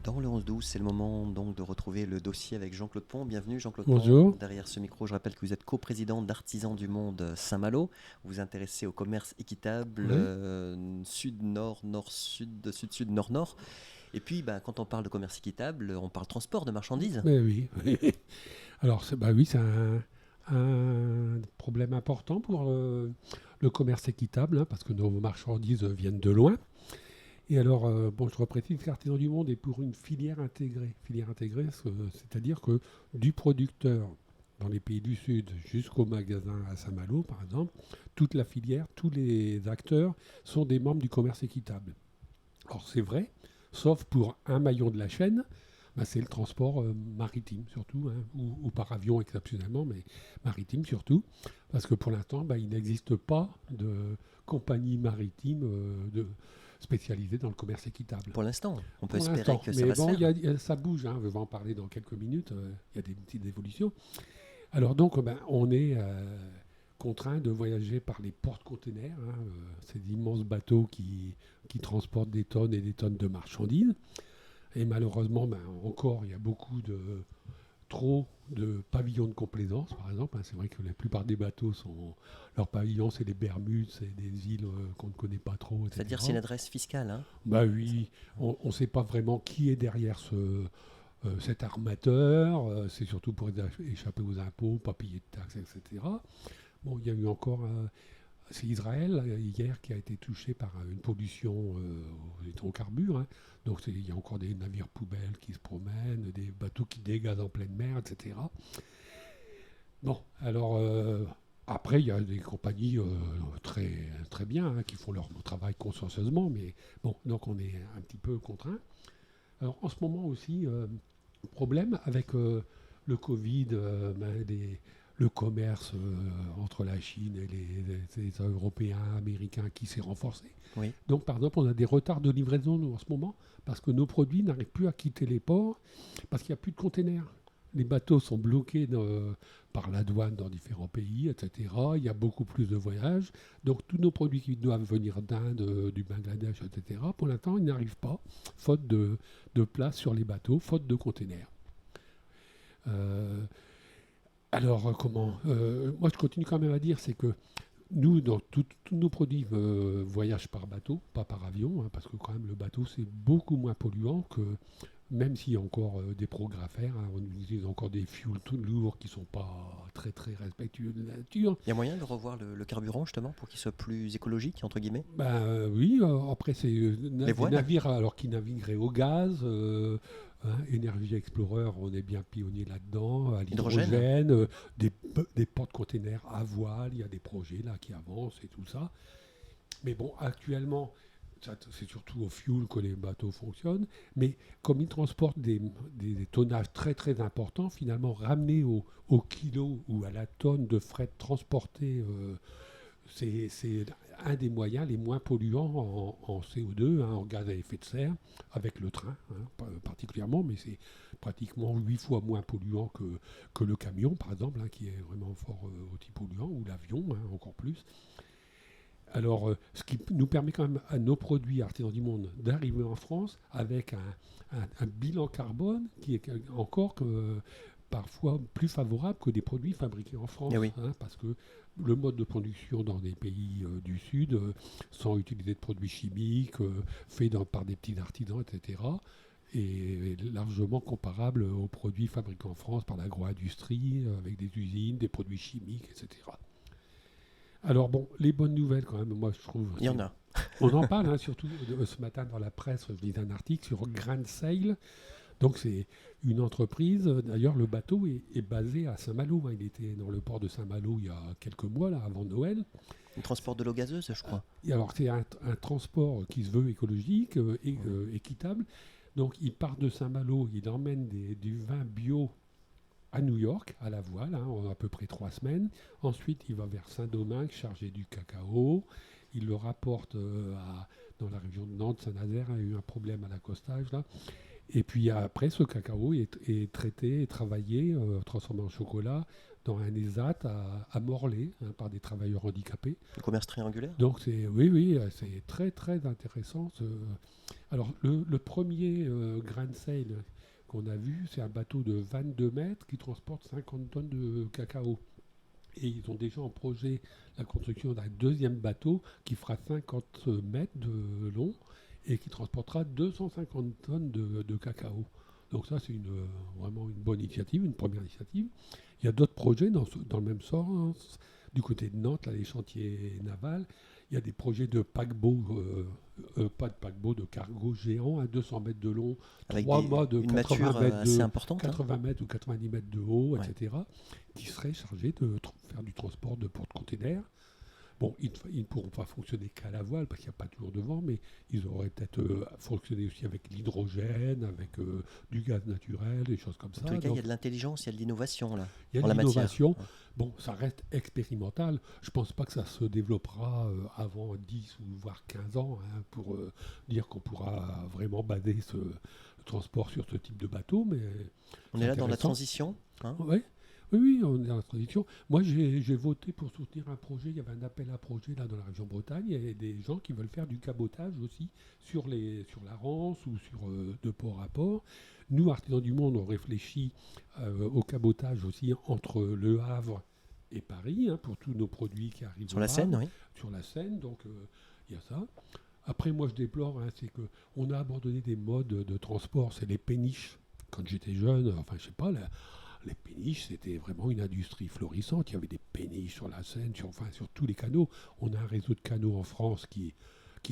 Dans le 11-12, c'est le moment donc de retrouver le dossier avec Jean-Claude Pont. Bienvenue Jean-Claude Pont. Bonjour. Derrière ce micro, je rappelle que vous êtes coprésident d'Artisans du Monde Saint-Malo. Vous vous intéressez au commerce équitable, Oui, sud-nord, nord-sud, sud-sud, nord-nord. Et puis, quand on parle de commerce équitable, on parle transport de marchandises. mais oui. Alors, oui, c'est un problème important pour le commerce équitable, hein, parce que nos marchandises viennent de loin. Et alors, je reprécise qu'Artisan du Monde est pour une filière intégrée. Filière intégrée, c'est-à-dire que du producteur dans les pays du Sud jusqu'au magasin à Saint-Malo, par exemple, toute la filière, tous les acteurs sont des membres du commerce équitable. Alors, c'est vrai, sauf pour un maillon de la chaîne, c'est le transport maritime surtout, hein, ou par avion exceptionnellement, mais maritime surtout, parce que pour l'instant, il n'existe pas de compagnie maritime spécialisée dans le commerce équitable. Pour l'instant, on peut Pour espérer l'instant, que ça mais va se bon, faire. ça bouge, hein, on va en parler dans quelques minutes, il y a des petites évolutions. Alors donc, on est contraint de voyager par les porte-containers, hein, ces immenses bateaux qui transportent des tonnes et des tonnes de marchandises. Et malheureusement, encore, il y a beaucoup trop de pavillons de complaisance, par exemple. Hein. C'est vrai que la plupart des bateaux leurs pavillons, c'est les Bermudes, c'est des îles qu'on ne connaît pas trop, C'est-à-dire etc. c'est une adresse fiscale. Hein. Bah oui, on ne sait pas vraiment qui est derrière cet armateur. C'est surtout pour échapper aux impôts, pas payer de taxes, etc. Bon, il y a eu encore c'est Israël, hier, qui a été touché par une pollution aux hydrocarbures. Hein. Donc, il y a encore des navires poubelles qui se promènent, des bateaux qui dégazent en pleine mer, etc. Bon, alors, après, il y a des compagnies très, très bien hein, qui font leur travail consciencieusement, mais bon, donc on est un petit peu contraint. Alors, en ce moment aussi, problème avec le Covid, le commerce entre la Chine et les Européens, Américains qui s'est renforcé. Oui. Donc, par exemple, on a des retards de livraison nous, en ce moment parce que nos produits n'arrivent plus à quitter les ports parce qu'il n'y a plus de containers. Les bateaux sont bloqués par la douane dans différents pays, etc. Il y a beaucoup plus de voyages. Donc, tous nos produits qui doivent venir d'Inde, du Bangladesh, etc., pour l'instant, ils n'arrivent pas, faute de place sur les bateaux, faute de containers. Euh, moi, je continue quand même à dire, c'est que nous, dans tous nos produits voyagent par bateau, pas par avion, hein, parce que quand même le bateau, c'est beaucoup moins polluant que, même s'il y a encore des progrès à faire, hein, on utilise encore des fuels tout lourds qui ne sont pas très très respectueux de la nature. Il y a moyen de revoir le carburant justement pour qu'il soit plus écologique, entre guillemets. Oui, après c'est Les des voiles. navires alors qui navigueraient au gaz, hein, Energy Explorer, on est bien pionnier là-dedans, à Hydrogène. l'hydrogène, des porte-containers à voile, il y a des projets là qui avancent et tout ça. Mais bon, actuellement, c'est surtout au fuel que les bateaux fonctionnent, mais comme ils transportent des tonnages très très importants, finalement ramener au kilo ou à la tonne de fret transporté, c'est un des moyens les moins polluants en CO2, hein, en gaz à effet de serre, avec le train hein, particulièrement, mais c'est pratiquement 8 fois moins polluant que le camion, par exemple, hein, qui est vraiment fort aussi polluant, ou l'avion, hein, encore plus. Alors, ce qui nous permet quand même à nos produits artisans du monde d'arriver en France avec un bilan carbone qui est encore parfois plus favorable que des produits fabriqués en Eh France, oui. hein, parce que le mode de production dans des pays du Sud, sans utiliser de produits chimiques, faits par des petits artisans, etc., est largement comparable aux produits fabriqués en France par l'agro-industrie, avec des usines, des produits chimiques, etc. Alors bon, les bonnes nouvelles quand même, moi je trouve, Il y en a. on en parle hein, surtout ce matin dans la presse, je lisais un article sur Grand Sail. Donc c'est une entreprise, d'ailleurs le bateau est basé à Saint-Malo, hein. Il était dans le port de Saint-Malo il y a quelques mois, là, avant Noël. Un transport de l'eau gazeuse, je crois. Et alors c'est un transport qui se veut écologique et équitable. Donc il part de Saint-Malo, il emmène du vin bio à New York, à la voile, hein, en à peu près 3 semaines. Ensuite, il va vers Saint-Domingue, chargé du cacao. Il le rapporte dans la région de Nantes, Saint-Nazaire. Il y a eu un problème à l'accostage, là. Et puis après, ce cacao est traité et travaillé, transformé en chocolat dans un ESAT à Morlaix, par des travailleurs handicapés. Le commerce triangulaire. Donc oui, c'est très très intéressant. Alors le premier grain de sail qu'on a vu, c'est un bateau de 22 mètres qui transporte 50 tonnes de cacao. Et ils ont déjà en projet la construction d'un deuxième bateau qui fera 50 mètres de long et qui transportera 250 tonnes de cacao. Donc ça, c'est vraiment une bonne initiative, une première initiative. Il y a d'autres projets dans le même sens. Du côté de Nantes, là, les chantiers navals, il y a des projets de paquebots, pas de paquebots, de cargos géants à 200 mètres de long, Avec 3 mâts de 80 mètres, assez importante, 80 mètres ou 90 mètres de haut, etc., qui seraient chargés de faire du transport de porte-containers. Bon, ils ne pourront pas fonctionner qu'à la voile parce qu'il n'y a pas toujours de vent, mais ils auraient peut-être fonctionné aussi avec l'hydrogène, avec du gaz naturel, des choses comme ça. En tous les cas, il y a de l'intelligence, il y a de l'innovation là. Il y a en de la l'innovation. matière. Bon, ça reste expérimental. Je ne pense pas que ça se développera avant 10 ou voire 15 ans pour dire qu'on pourra vraiment baser ce transport sur ce type de bateau. Mais on est là dans la transition. Oui, on est dans la transition. Moi, j'ai voté pour soutenir un projet. Il y avait un appel à projet là dans la région Bretagne. Il y a des gens qui veulent faire du cabotage aussi sur la Rance ou sur de port à port. Nous, Artisans du Monde, on réfléchit au cabotage aussi entre Le Havre et Paris pour tous nos produits qui arrivent sur la Seine, oui. Sur la Seine, donc il y a ça. Après, moi, je déplore, c'est qu'on a abandonné des modes de transport. C'est les péniches. Quand j'étais jeune, enfin, je sais pas, les péniches, c'était vraiment une industrie florissante. Il y avait des péniches sur la Seine, sur tous les canaux. On a un réseau de canaux en France qui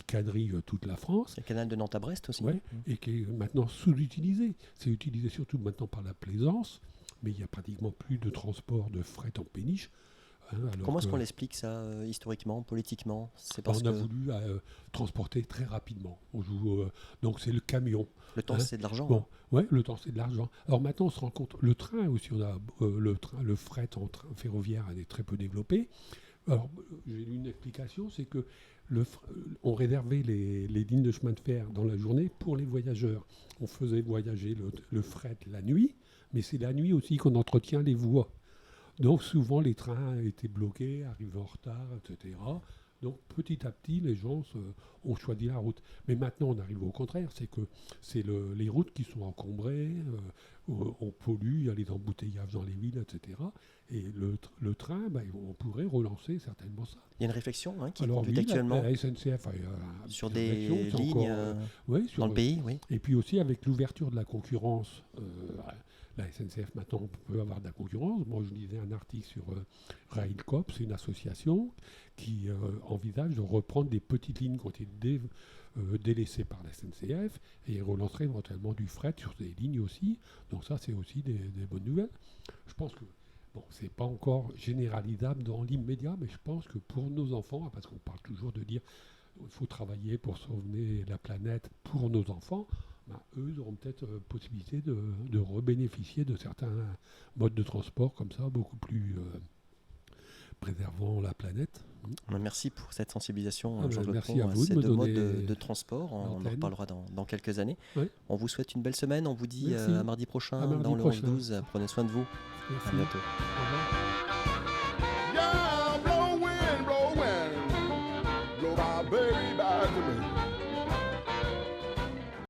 quadrille toute la France. Le canal de Nantes à Brest aussi. Ouais, et qui est maintenant sous-utilisé. C'est utilisé surtout maintenant par la plaisance, mais il n'y a pratiquement plus de transport de fret en péniche. Comment est-ce qu'on l'explique ça historiquement, politiquement? C'est parce on a voulu transporter très rapidement. On joue, donc c'est le camion. Le temps, c'est de l'argent. Bon, ouais, le temps, c'est de l'argent. Alors maintenant, on se rend compte, le train aussi, on a le fret en train ferroviaire est très peu développé. Alors, j'ai lu une explication, c'est que on réservait les lignes de chemin de fer dans la journée pour les voyageurs. On faisait voyager le fret la nuit, mais c'est la nuit aussi qu'on entretient les voies. Donc souvent les trains étaient bloqués, arrivaient en retard, etc. Donc petit à petit les gens ont choisi la route. Mais maintenant on arrive au contraire, c'est que c'est les routes qui sont encombrées, on pollue, il y a les embouteillages dans les villes, etc. Et le train, on pourrait relancer certainement ça. Il y a une réflexion qui est Alors, conduite actuellement la SNCF sur des lignes dans le pays. Oui. Et puis aussi avec l'ouverture de la concurrence. La SNCF, maintenant, on peut avoir de la concurrence. Moi, je lisais un article sur Railcoop, c'est une association qui envisage de reprendre des petites lignes qui ont été délaissées par la SNCF et relancerait éventuellement du fret sur des lignes aussi. Donc ça, c'est aussi des bonnes nouvelles. Je pense que, c'est pas encore généralisable dans l'immédiat, mais je pense que pour nos enfants, parce qu'on parle toujours de dire qu'il faut travailler pour sauver la planète pour nos enfants, eux auront peut-être possibilité de rebénéficier de certains modes de transport comme ça, beaucoup plus préservant la planète. Merci pour cette sensibilisation, Jean-Claude merci Pont, à vous ces de deux me modes donner de transport. On en reparlera dans quelques années. Oui. On vous souhaite une belle semaine. On vous dit merci. à mardi prochain mardi dans le prochain. 11-12. Prenez soin de vous. Merci. À bientôt. Au revoir.